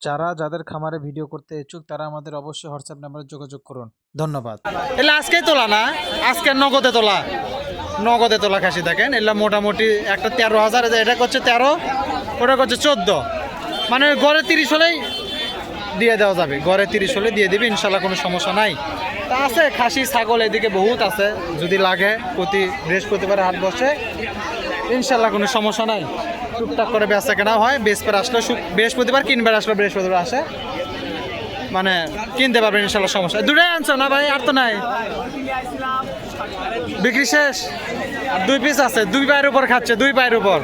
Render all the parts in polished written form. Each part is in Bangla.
যারা যাদের খামারে ভিডিও করতে ইচ্ছুক তারা আমাদের অবশ্যই হোয়াটসঅ্যাপ নাম্বারে যোগাযোগ করুন। ধন্যবাদ। এলা আজকেই তোলা না, আজকে নগদে তোলা খাসি দেখেন। এলা মোটামুটি একটা 13,000, এটা করছে 13, ওটা করছে 14, মানে গড়ে 30 হলেই দিয়ে দেওয়া যাবে, গড়ে 30 হলে দিয়ে দিবি ইনশাল্লাহ, কোনো সমস্যা নাই। তা আছে খাসি ছাগল এদিকে বহুত আছে, যদি লাগে প্রতি বৃহস্পতিবার হাট বসে, ইনশাল্লাহ কোনো সমস্যা নাই। টুকটাক করে বেচা কেনা হয়, বৃহস্পতিবার আসলে বৃহস্পতিবার, কিনবার আসলে বৃহস্পতিবার আসে, মানে কিনতে পারবেন ইনশাল্লাহ, সমস্যা। দুটাই আনছো না ভাই? আর তো নাই, বিক্রি শেষ। আর 2 পিস আছে, 2 পায়ের উপর খাচ্ছে, 2 পায়ের উপর।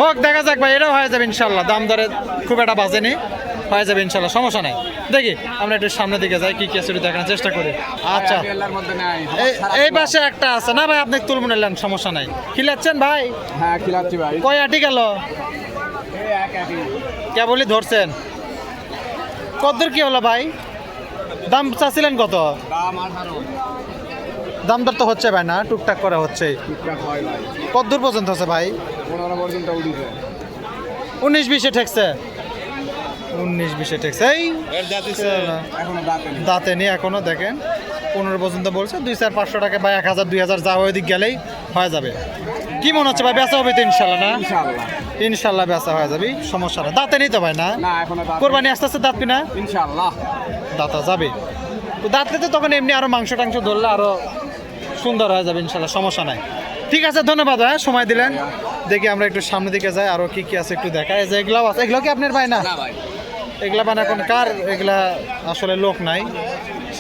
হোক, দেখা যাক ভাই, এটাও হয়ে যাবে ইনশাল্লাহ, দাম দরে খুব একটা বাজেনি, হয়ে যাবে ইনশাল্লাহ, সমস্যা নাই। দেখি আমরা একটু সামনের দিকে যাই, কি কি আছে দেখানোর চেষ্টা করি। আচ্ছা, এই পাশে একটা আছে না ভাই, আপনি তুলমুন এলেন, সমস্যা নাই। খিলাচ্ছেন ভাই? হ্যাঁ খিলাচ্ছি ভাই। কয় আটি গেল? কেবলই ধরছেন? কতদূর কি হলো ভাই? দাম চাচ্ছিলেন কত? দাম দর তো হচ্ছে ভাই, না টুকটাক করে হচ্ছে। কতদূর পর্যন্ত হচ্ছে ভাই? 19-20-এ ঠেকছে, 19-20-এ ঠেকছে। এই দাঁতে নেই এখনো, দেখেন 15 পর্যন্ত বলছে। 200-500 টাকা বা 1000-2000 যা ওই দিক গেলেই হয়ে যাবে। কি মনে হচ্ছে ভাই, বেচা হবে তো ইনশাল্লাহ? না ইনশাল্লাহ বেচা হয়ে যাবে, সমস্যা না। দাঁতে নেই তো ভাই? না কোরবানি আস্তে আস্তে দাঁতবি না? ইনশাআল্লাহ দাঁতা যাবে তো, দাঁতলে তো তখন এমনি আরো মাংস টাংস ধরলে আরো সুন্দর হয়ে যাবে ইনশাল্লাহ, সমস্যা নাই। ঠিক আছে, ধন্যবাদ ভাই, সময় দিলেন। দেখি আমরা একটু সামনের দিকে যাই, আরো কি কি আছে একটু দেখায়। যে এগুলাও আছে, এগুলো কি আপনার ভাই? না এগুলা মানে এখন কার? এগুলা আসলে লোক নাই,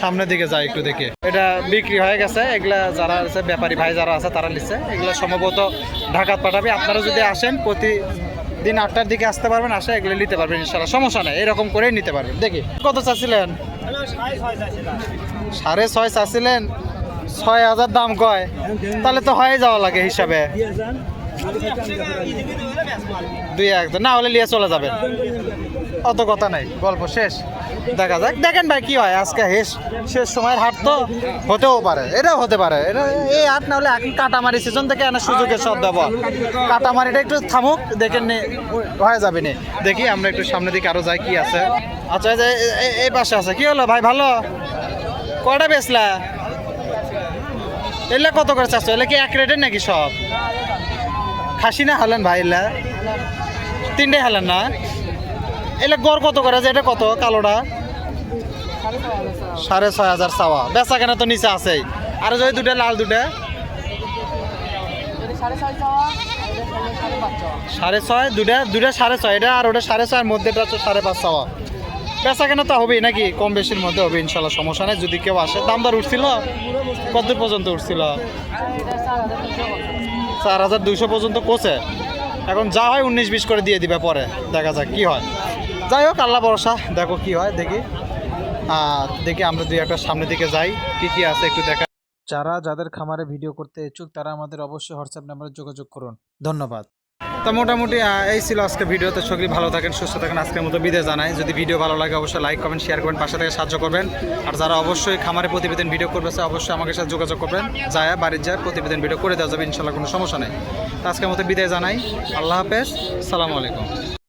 সামনের দিকে যায় একটু দেখে। এটা বিক্রি হয়ে গেছে, এগুলা যারা আছে ব্যাপারী ভাই যারা আছে তারা নিচ্ছে। এগুলা সম্ভবত ঢাকাত পাঠাবে। আপনারা যদি আসেন প্রতিদিন 8টার দিকে আসতে পারবেন, আসে এগুলো নিতে পারবেন ইনশাল্লাহ, সমস্যা নাই, এরকম করেই নিতে পারবেন। দেখি কত চাচ্ছিলেন? 6.5 চাচ্ছিলেন, 6,000 দাম কয়, তাহলে তো হয়ে যাওয়া লাগে হিসাবে। 2-1 না হলে নিয়ে চলে যাবেন, অত কথা নাই, গল্প শেষ। দেখা যাক, দেখেন ভাই কি হয়। আজকে শেষ সময়ের হাট তো, হতেও পারে, এটাও হতে পারে। এটা এই হাট না হলে এখন কাটামারি সিজন থেকে আনার সুযোগের সদ দেবো। কাটামারিটা একটু থামুক, দেখেন হয়ে যাবে নি। দেখি আমরা একটু সামনের দিকে আরো যাই, কি আছে। আচ্ছা, এই পাশে আছে, কি হলো ভাই? ভালো, কয়টা বেচলা? এলে কত করে চাচ্ছ? এলে কি এক রেটের নাকি সব? খাসি না হালেন ভাই? এলা 3টাই হালেন না? এলে গড় কত করে? এটা কত কালোটা? 6,500 চাওয়া, বেচা কেনা তো নিচে আছেই। আর যদি দুটা লাল, দুটা 6.5, দুটা 6.5, এটা আর ওটা 6.5, মধ্যেটা হচ্ছে 5.5 চাওয়া। বেচা কেনা তো হবেই নাকি, কম বেশির মধ্যে হবে ইনশাল্লাহ, সমস্যা নেই। যদি কেউ আসে, দাম দর উঠছিল কত পর্যন্ত উঠছিল? 4,200 পর্যন্ত কোচে। এখন যা হয় 19-20 করে দিয়ে দিবে, পরে দেখা যাক কি হয়। যাই হোক, আল্লাহ ভরসা, দেখো কি হয়। দেখি আমরা 2-1 সামনের দিকে যাই, কি কি আছে একটু দেখা। যারা যাদের খামারে ভিডিও করতে ইচ্ছুক তারা আমাদের অবশ্যই হোয়াটসঅ্যাপ নাম্বারে যোগাযোগ করুন। ধন্যবাদ। তো মোটামুটি এই ছিল আজকে ভিডিওতে। সকলেই ভালো থাকেন, সুস্থ থাকেন। আজকের মতো বিদায় জানাই। যদি ভিডিও ভালো লাগে অবশ্যই লাইক কমেন্ট শেয়ার করবেন, পাশে থেকে সাহায্য করবেন। আর যারা অবশ্যই খামারে প্রতিবেদন ভিডিও করবে অবশ্যই আমাকে সাথে যোগাযোগ করবেন, যায় বাড়ির যায় প্রতিবেদন ভিডিও করে দেওয়া যাবে ইনশাল্লাহ, কোনো সমস্যা নেই। তো আজকের মতো বিদায় জানাই, আল্লাহ হাফেজ, আসসালামু আলাইকুম।